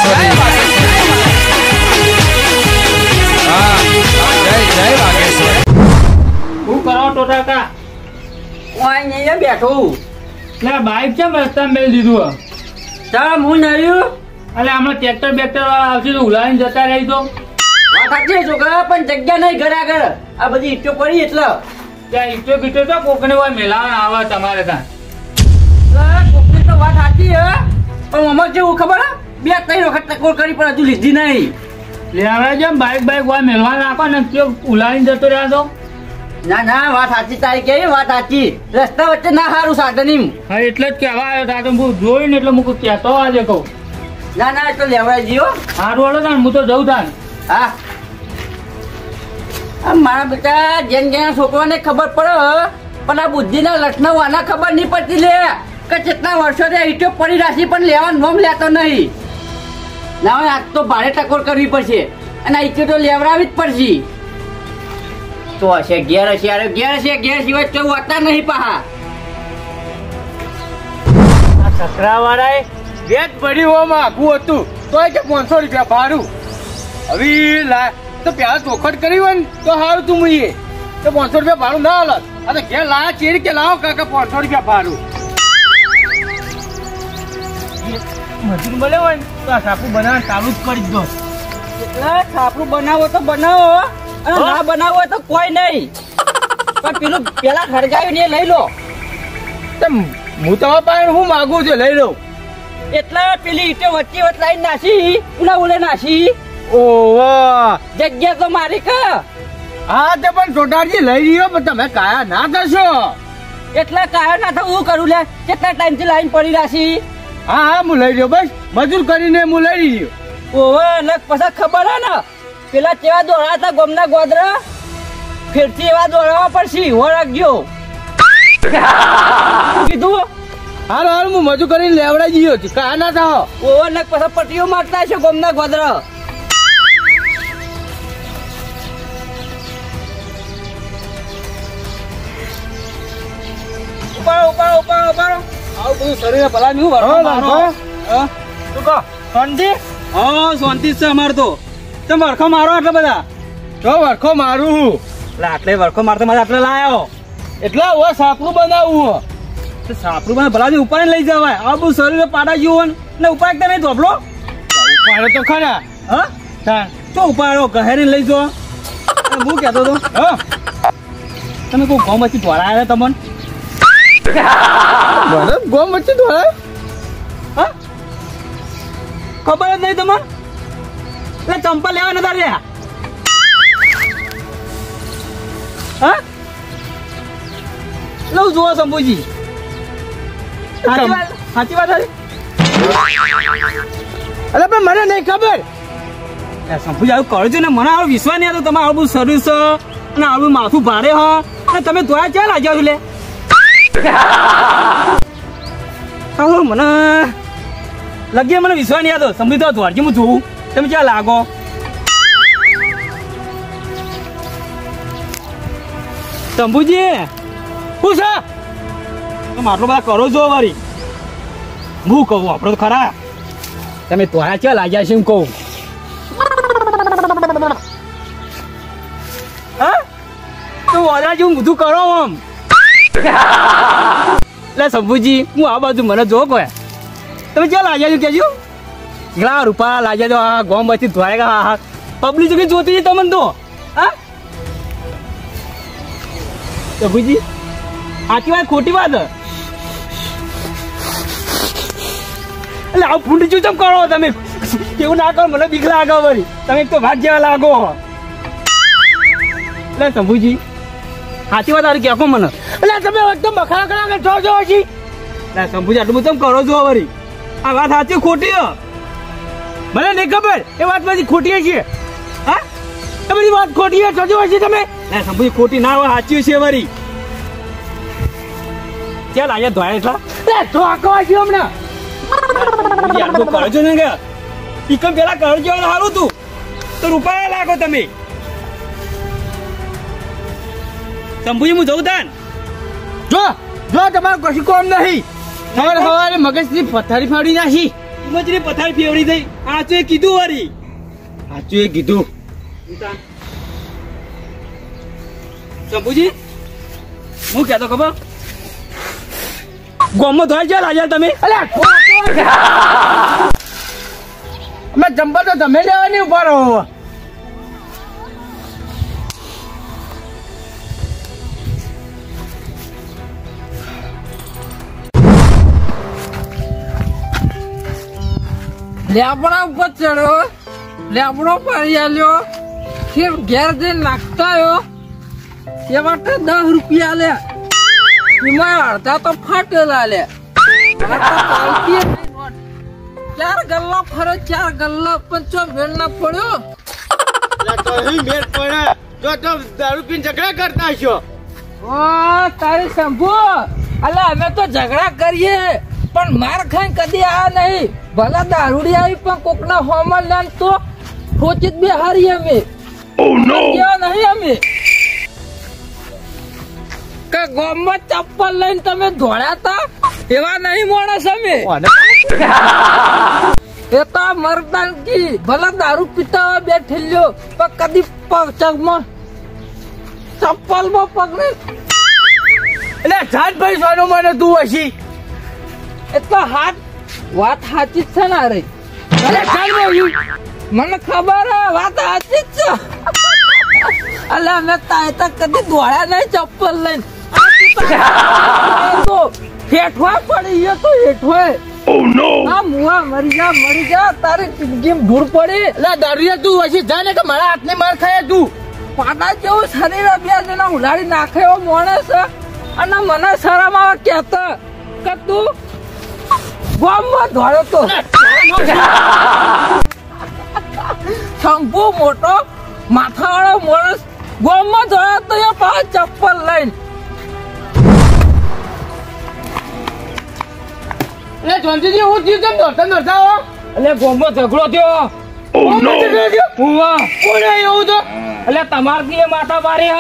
વાઘેશ્વરી. હા જય વાઘેશ્વરી. શું કરો ટોટા કા? હું અહીંયા બેઠું. એટલે બાઈક કેમ રસ્તા મેળ દીધું? ચાલ હું નર્યું. અરે હમણાં ટ્રેક્ટર બેક્ટર વાળા આવશે તો ઉલાઈને જતા રહી તો. વાત સાચી છોકરા, પણ જગ્યા નહીં ઘરે આગળ. આ બધી ઈટો પડી એટલે ત્યાં ઈટો બીટો તો કોકને હોય મેલાવા આવે તમારે ત્યાં. કોકની તો વાત સાચી હે, પણ અમારે જેવું ખબર હે, 2-3 વખત ટકોર કરી પણ હજુ લીધી નહીં. લેવડા જેમ બાઈક બાઈક હોય મેલવા નાખો ને કેવું ઉલાઈને જતો રહ્યા તો. ના ના વાત સાચી તારી કેવી વાત સાચી. રસ્તા વચ્ચે ના સારું સાધન એમ. હા એટલે જ કહેવા આવ્યો તા તો હું જોઈને એટલે હું કહેતો આજે કહું. ના ના એટલે લેવડાઈ જીઓ. સારું વાળો તાન હું તો જઉં તાન. હા મારા બેટા જેન જેના છોકરાને ખબર પડે પણ આ બુદ્ધિના લક્ષણો આના ખબર નહીં પડતી લે કે કેટલા વર્ષોથી ઈટો પડી રાખી પણ લેવાનું નોમ લેતો નહીં. ના આજ તો ભાડે ટકોર કરવી પડશે અને આ ઈટો તો લેવડાવી જ પડશે. તો હશે ઘેર હશે, અરે ઘેર હશે, ઘેર સિવાય તો વાતા નહીં પાહા. સસરા વાળાએ વેચ ભરી હોમાં આખું હતું તોય કે 500 રૂપિયા ભાડું. હવે તો પેલા ચોખટ કરી હોય ને તો સારું તું મુઈએ તો 500 રૂપિયા ભાડું ના હાલત. આ તો ઘેર લાયા ચેરી કે લાવો કાકા 500 રૂપિયા ભાડું. મજૂર મળે હોય ને તો આ સાપુ બનાવવાનું ચાલુ જ કરી દો. એટલે છાપરું બનાવો તો બનાવો અને ના બનાવો હોય તો કોઈ નહીં, પણ પેલું પેલા ખર્ચાયું ને લઈ લો. હું તમારા પાસે હું માગું છું લઈ લઉં. એટલે પેલી ઈટો વચ્ચે વચ્ચે લાઈન નાસી ઉલા ઉલે નાસી. ઓહો જગ્યા તો મારી કે. હા તે પણ ચોટાડજી લઈ રહ્યો પણ તમે કાયા ના કરશો. એટલે કાયો ના થવું કરું લે. કેટલા ટાઈમ થી લાઈન પડી રાશી. હા હા હું લઈ રહ્યો બસ મજૂર કરીને હું લઈ રહ્યો. ઓહો એટલે પછી ખબર હે ને પેલા કેવા દોડા હતા ગોમના ગોદરા ફેરથી એવા દોડાવા પડશે. હો રાખજો કીધું. હાલ હાલ હું મજૂર કરીને લેવડાઈ ગયો છું કાયા ના થાવ. ઓહો ને પછી પટ્ટીઓ મારતા છે ગોમના ગોદરા. ઉપાડો આવું બધું શરીરે ભલા નહીં શું કહો શાંતિ? હા શાંતિ છે અમારે તો. તમે વરખો મારો આટલા બધા તો વરખો મારું એટલે આટલે વરખો મારતો મારે આટલે લાયો એટલે હવે સાપરું બનાવવું. સાપરું મને ભલા ઉપાડી લઈ જવાય. આ બધું શરીરે પાડા જેવું ને ઉપાડતા નહીં ધોપલો ઉપાડો તો ખરા. હા તો ઉપાડો ઘરે લઈ જો. હું કહેતો હતો તમે કોઈ ગોમ વચ્ચે ધોળાયા તમને ગોમ વચ્ચે ધોળાય ખબર જ નહીં તમને. એટલે ચંપલ લેવા નતા રહ્યા. હા લઉં જુઓ શંભુજી સાચી વાત હતી. અરે પણ મને નહીં ખબર. શંભુજી આવું કરજો ને મને આવો વિશ્વાસ નહીં આવતો. તમે આવું બધું સર્વિસ અને આવું માથું ભારે હ અને તમે ધોયા ચાલ આ જાવ લે. મને લગે મને વિશ્વાસ નહીં આવતો. શંભુજી તો ધોરજી હું જોઉં તમે ક્યાં લાગો. શંભુજી શું છે તમે આટલો બધા કરો છો વારી. હું કહું આપણો તો ખરા તમે તોયા ક્યાં લાગ્યા છે એમ કહું. હા તો ઓલા જેવું બધું કરો આમ. એટલે શંભુજી હું આ બાજુ મને જો કહે તમે ક્યાં લાગ્યા છો કેજો. કેટલા રૂપિયા લાગ્યા તો આ ગોમ બચી ધોયા હા પબ્લિક જગ્યાએ જોતી છે તમને તો. હા શંભુજી સાચી વાત ખોટી વાત. એટલે આવું ફૂંડ ચૂચમ કરો તમે. કેવું ના કરો મને બીક લાગે વળી. તમે એક તો ભાગ જેવા લાગો. એટલે શંભુજી સાચી વાત આરી કહો મને. એટલે તમે એકદમ બખાડા કરા છો છો હજી. એટલે શંભુજી આટલું બધું કરો છો વળી. આ વાત સાચી ખોટી હ મને નહીં ખબર. એ વાત બધી ખોટી છે. હા એ બધી વાત ખોટી છે છો હજી તમે. એટલે શંભુજી ખોટી ના હોય સાચી છે વળી. ચાલ આજે ધોયા એટલા ધોકો છે હમણાં. કરજો ને કે ઈકમ પેલા કરજો સારું તું તો રૂપિયા લાગો તમે. શંભુજી હું જઉં તાન. જો જો તમારું કશું કોમ નહીં. સવારે સવારે મગજની પથારી ફાડી નાખી હિમચરી પથારી ફેવડી થઈ આચુએ કીધું વરી સાચું એ કીધું. શંભુજી હું કહેતો ખબર ગોમમાં ધોઈ ગયા લાગ્યા તમે અમે જંપર તો તમે લેવાની ઉપર હો. લેબડા ઉપર ચડ્યો લેબડો પાડી આલ્યો ફેર ઘેર જઈને નાખતા આવ્યો એ માટે 10 રૂપિયા લે એમાં અડધા તો ફાટેલા લે 4 ગલ્લા ફરે 4 ગલ્લા પંચો મેળ ના પડ્યો મેળ પડે જો તો દારૂ પીને ઝઘડા કરતા છો. ઓ તારી શંભુ અલે અમે તો ઝઘડા કરીએ પણ માર ખાઈ કદી આ નહીં ભલા દારૂડી આવી પણ કોકના હોમલ લેન તો ખોચિત બે હારી અમે નહીં અમે કે ગોમમાં ચપ્પલ લઈને તમે દોડ્યા તા એવા નહીં માણસ અમે એ તો મરદાન કી ભલા દારૂ પીતા હોય બે ઠેલ્યો પણ કદી પગમાં ચપ્પલમાં પગ નહીં એટલે જાત ભાઈ સોનો મને તું હશી એટલો હાથ વાત સાચી જ છે ને રે અરે ચાલ બોલ્યું મને ખબર હે વાત સાચી જ છે અલે અમે તાયતા કદી દોડ્યા નહીં ચપ્પલ લઈને તો હેઠવા પડી ગયો તો હેઠવા આ મુવા મરી જા તારી જિંદગી ધૂળ પડી એટલે દારૂયા તું હશી જા ને કે મારા હાથને માર ખાય તું પાડા જેવું શરીર અભ્યાસ એના ઉલાડી નાખે એવો માણસ અને મને શરમ આવે કહેતો કે તું ગોમમાં દોડ્યો તો શંભુ મોટો માથાવાળો માણસ ગોમમાં દોડ્યો તો એ પાછો ચપ્પલ લઈને એટલે જોનજીજી હું થયું કેમ દોડતા હો એટલે ગોમમાં ઝઘડો થયો કોને એવું તો એટલે તમારથી એ માથા મારી હ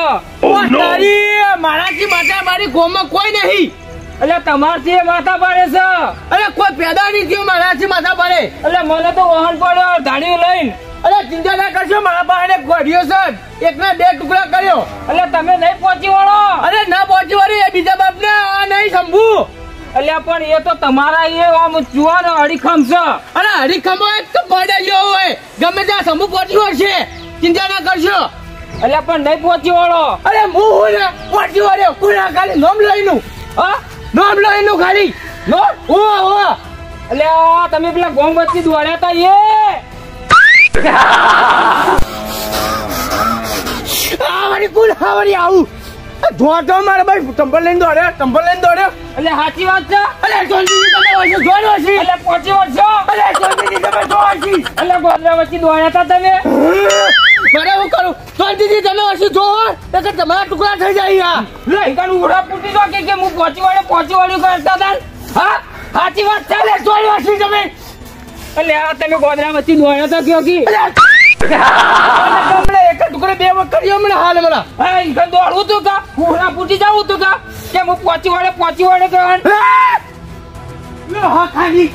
તારી મારાથી માતા મારી ગોમાં કોઈ નહીં એટલે તમારથી એ માથા પાડે છે અરે કોઈ પેદા નહીં થયું મારાથી માથા પડે એટલે મને તો વાહન પડ્યો ગાડી લઈને અરે ચિંતા ના કરશો મારા પાસે ગોળીઓ છે એકના 2 ટુકડા કર્યો એટલે તમે નહીં પહોંચી વળો અરે ના પહોંચી વળી એ બીજા બાપ ને આ નહીં શંભુ એટલે પણ એ તો તમારા એ આમ ચુવાનો અડીખમ છે અરે હરીખમો એક તો પડે ગયો હોય ગમે ત્યાં શંભુ પહોંચ્યો હશે ચિંતા ના કરશો એટલે પણ નહીં પહોંચી વળો અરે હું ને પહોંચી વળ્યો કોના ખાલી નોમ લઈનું હા નોમ લઈનું ખાલી નો ઓ એટલે તમે પેલા ગોમ વચ્ચે દોડ્યા હતા આવડી કુલ આવડી આવું ધોતો મારે ભાઈ ચંપલ લઈને દોડ્યો એટલે સાચી વાત છે અરે જોનજી તમે વચ્ચે જોડો છે એટલે પહોંચી વળશો અરે જોનજી તમે જોડો છે એટલે ગોદરા વચ્ચે દોડ્યા હતા તમે મારે હું કરું જોનજી તમે વચ્ચે જોવો એટલે તમારા ટુકડા થઈ જાય લે ઈકાન ઉડા પૂટી દો કે હું પહોંચી વળ્યું કરતા હતા હા સાચી વાત છે ચાલે જોડો છે તમે એટલે આ તમે ગોદરા વચ્ચે દોડ્યા હતા કયો કી તમને એક ટુકડે 2 વખત કર્યો મને હાલ મને હા ઈકાન દોડવું તું કા ઉડા પૂટી જાવું તું કા કે હું પહોંચી વળે કહેવાનું હા ખાલી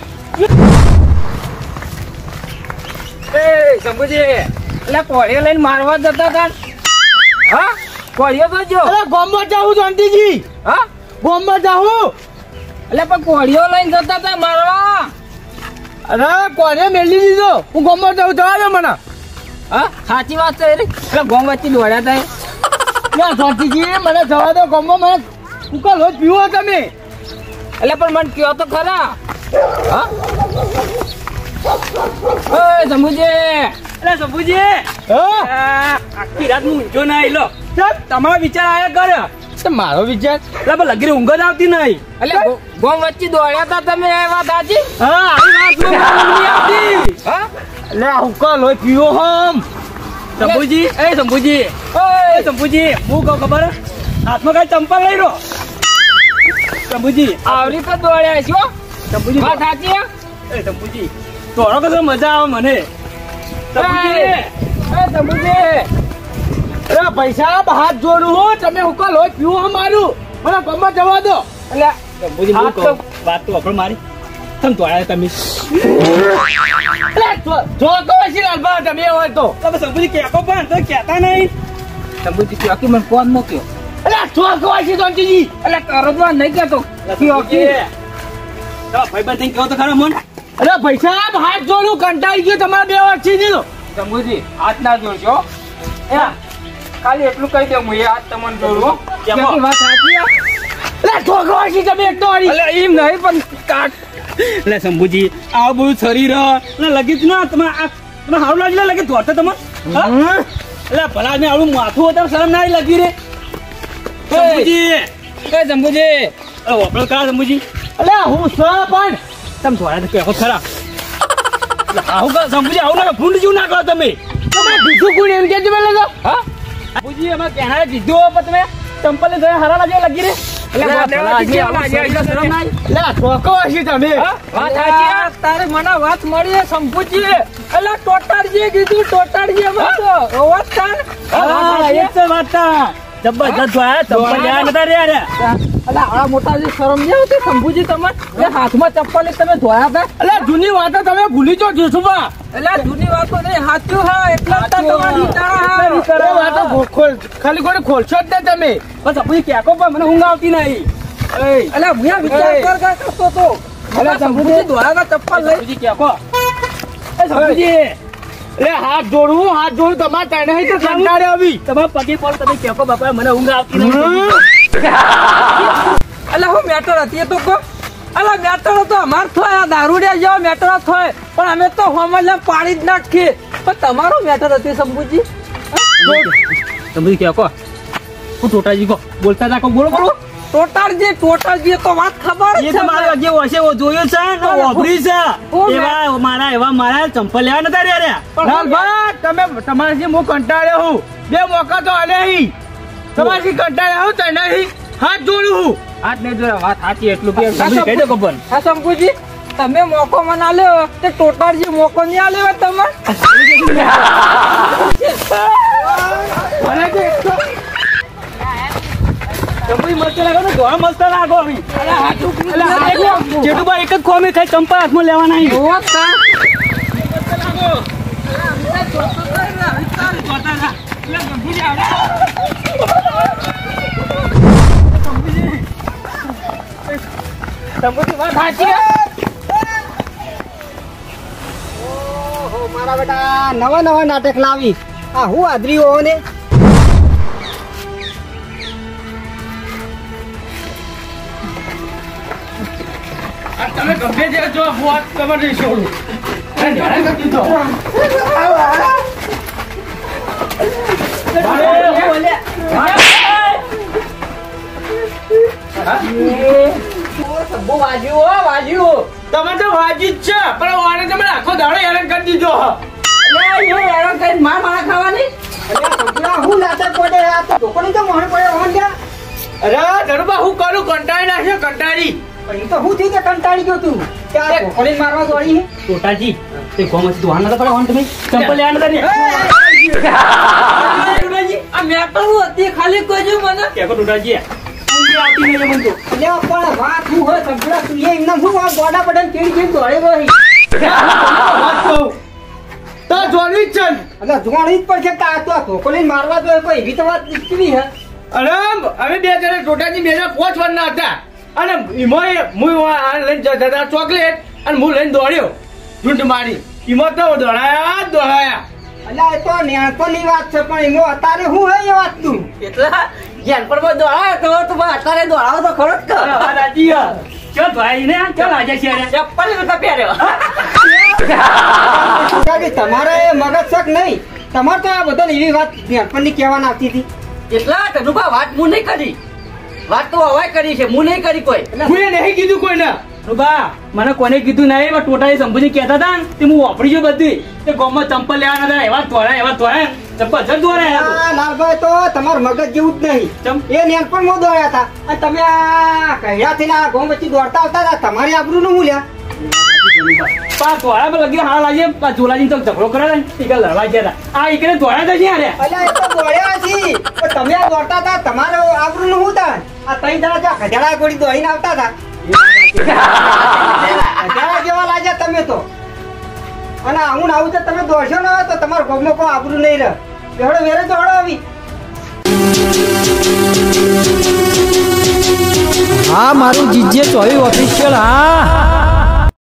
એ શંભુજી એટલે કોળીઓ લઈને મારવા જતા હતા હા કોળીઓ તો જો અરે ગોમમાં જાઉં જોનજીજી હા ગોમમાં જાઉં એટલે પણ કોળીઓ લઈને જતા હતા મારવા અરે કોને મેલી દીધો હું ગોમમાં જાઉં જવા દો મને હા સાચી વાત છે એટલે ગોમ વચ્ચે દોડ્યા હતા જોનજીજી મને જવા દો ગોમમાં મને ઉકા લોટ પીવો તમે એટલે પણ મને કયો તો ખરા હા એ શંભુજી એટલે શંભુજી આખી રાત હું ઊંઘ્યો ના આયલો તમારો વિચાર આયા કરે મારો વિચાર એટલે પણ લગીરે ઊંઘ જ આવતી નહીં એટલે ગોમ વચ્ચે દોડ્યા હતા તમે એ વાત સાચી હા આવી વાત નહીં આવતી હા એટલે ઉકા લોટ પીવો હમ શંભુજી શંભુજી હું કહું ખબર હાથમાં કઈ ચંપલ લઈ રહ્યો શંભુજી આવરી તો દોડ્યા છો શંભુજી વાત સાચી એ શંભુજી તોરો કશો મજા આવે મને શંભુજી અરે પૈસા હાથ જોડું હો તમે ઉકા લોટ પીવો હમ મારું મને ગોમમાં જવા દો એટલે શંભુજી હું કહું વાત તો વખણ મારી તમે દોડ્યા તમે જો કહો છે લાલભા તમે હોય તો તમે સંબુજી કેકો પણ તો કહેતા નહીં સંબુજી ક્યાંકી મને ફોન મૂક્યો અલ્યા જો કહો છે જોનજીજી એટલે કરજવા નહીં કેતો ભાઈબંધ થઈને કહો તો ખરા મન અરે ભાઈ સાહેબ હાથ જોડું કંટાળી ગયો તમારા 2 વર્ષથી દીધો સંબુજી હાથ ના જોડજો ખાલી એટલું કહી દે હું એ હાથ તમને જોડું કેમ? વાત સાચી અલ્યા જો કહો છે તમે એક તો વાળી એટલે એમ નહીં પણ કાટ એટલે શંભુજી આવું બધું શરીર લગી જ ના તમે સારું લાગે લગે દોડતા તમે એટલે ભલા મેં આવડું માથું હતા શરમ ના લગી રે શંભુજી સંબુજી વાપરો કરા શંભુજી અલ્યા હું સ પણ તમે દોડ્યા તો કહો ખરા આવું કા શંભુજી આવું ના ભૂંડ જેવું ના કરો તમે તમે બીજું કોઈ એમ કે તમે લેજો હા શંભુજી એમાં કેનારે કીધું પણ તમે ચંપલ ને હારા લાગે લગી રે તારે મને વાત મળી સંપૂજી એટલે ટોટાડજી કીધું ટોટાડજી મોટા જે શરમ જે હતી સંભુજી તમે હાથમાં ચપ્પલ તમે ધોયા હતા એટલે જૂની વાતો તમે ભૂલી જો જોશુભા એટલે જૂની વાતો નહીં હાથ્યું હા એટલા વાતો ખાલી કોઈ ખોલશો જ ને તમે બસ આપણી કેકો પણ મને ઊંઘ આવતી નહીં એટલે હું વિચાર કરતો હતો સંભુજી ધોયા ચપ્પલ લઈ કેકો સમજી હાથ જોડું તમારે તને તો કંટાળે આવી તમારા પગે પર તમે કેકો બાપા મને ઊંઘ આવતી નહીં એટલે હું મેટર હતી એ તો કહો એટલે મેટર તો અમાર થોય દારૂડિયા જેવા મેટર થોય પણ અમે તો હોમલે પાડી જ નાખીએ પણ તમારું મેટર હતી સંભુજી સમજી કેકો હું ટોટાજી કો બોલતા તા કો બોલો બોલો ટોટાળજી તો વાત ખબર એ તો મારા લગે હશે ઓ જોયો છે ને ઓભરી છે એવા મારા ચંપલ લેવા નતા રે લાલભા તમે તમારાથી હું કંટાળ્યો હું 2 મોકા તો આલે હી તમારાથી કંટાળ્યો હું તને નહીં હાથ જોડું હું હાથ નહીં જોયા વાત સાચી એટલું કે સમજી કહી દો કબન હા સંભુજી તમે મોકો મને આલ્યો તે ટોટાળજી મોકો નહીં આલ્યો તમે મસ્ત લાગો ને ઘોડા મસ્ત લાગો જેટુભાઈ એક જ ખોમી ખાઈ ચંપલ હાથમાં લેવાના મારા બેટા નવા નાટક લાવી આ હું આદરીઓ ને તમે ગમે તે જો વાત ખબર નહીં છોડું તમે તો વાજી જ છે પણ વારે તમે આખો દાડો હેરાન કરી દીધો હેરાન કરી મારા ખાવાની હું નાટક પડે આ તો લોકોને તો મોહન પડે હોન ગયા અરે ધરુબા હું કરું કંટાળી નાખ્યો કંટાળી એ તો હું થયું કે કંટાળી ગયો તું ત્યાં કોળી મારવા દોડી હે ટોટાજી તે ગોમાંથી દોહાન નતા પડે હોન તમે ચંપલ લેવા નતા આ મેટર હતી ખાલી કહેજો મને કેકો ટોટાજી આવતી નહીં મને તો લે પણ વાત હું હોય સંભળા તું એ એમના હું ગોડા પડે કેડી કેડી દોડે ગઈ તો જોડવી જ છે એટલે જોડી જ પડશે તા તો કોળી મારવા દો કોઈ એવી તો વાત કેવી હે અરે અમે 2 જણા ટોટાજી 2 જણા 5 વર્ષના હતા અને હું લઈને જતા ચોકલેટ અને હું લઈને દોડ્યો ઝૂંટ મારી એમાં તો દોડાયા અલ્યા એ તો નેણપણની વાત છે પણ એમાં અત્યારે હું હે એ વાત તું એટલા જ્ઞાન પર દોડાવે તો અત્યારે દોડાવો તો ખરો જ ચો ભાઈ ને ચો આજે છે ચપ્પલ નતા પહેર્યો તમારે મગજ શક નહીં તમારે તો આ બધાને એવી વાત નેણપણની કહેવાના આવતી હતી એટલા ધનુભા વાત હું નહીં કરી વાત તો હવાય કરી છે હું નહીં કરી કોઈ હું એ નહીં કીધું કોઈને બા મને કોને કીધું નહીં પણ ટોટાઈ સંભુજી કહેતા હતા ને તે હું વાપરી ગયો બધી તે ગોમાં ચંપલ લેવા નતા એવા તોડા ચંપલ જર દોરાયા લાલભાઈ તો તમારું મગજ જેવું જ નહીં એ નેણપણ માં દોડ્યા હતા અને તમે આ કહેયાથી ના ગોમ વચ્ચે દોડતા આવતા હતા તમારી આબરૂ નું મૂલ્યા તોડા પર લગી હાલ આજે જોલાજી તો ઝઘડો કરે ને ટીકા લડવા ગયા હતા આ એકને તોડા તો છે અલ્યા એ તો દોડ્યા છી તમે આ દોડતા હતા તમારો આબરૂ નું શું હતા આ 3 દાડા ગઢાડા ગોળી દોડીને આવતા હતા જેવા લાગ્યા તમે તો અને આવું ને આવું તો તમે દોડશો ને તો તમારા ગોમમાં કોઈ આબરું નહીં રહે એવડે વેરે દોડો આવી હા મારું જીજે ચોવી ઓફિશિયલ હા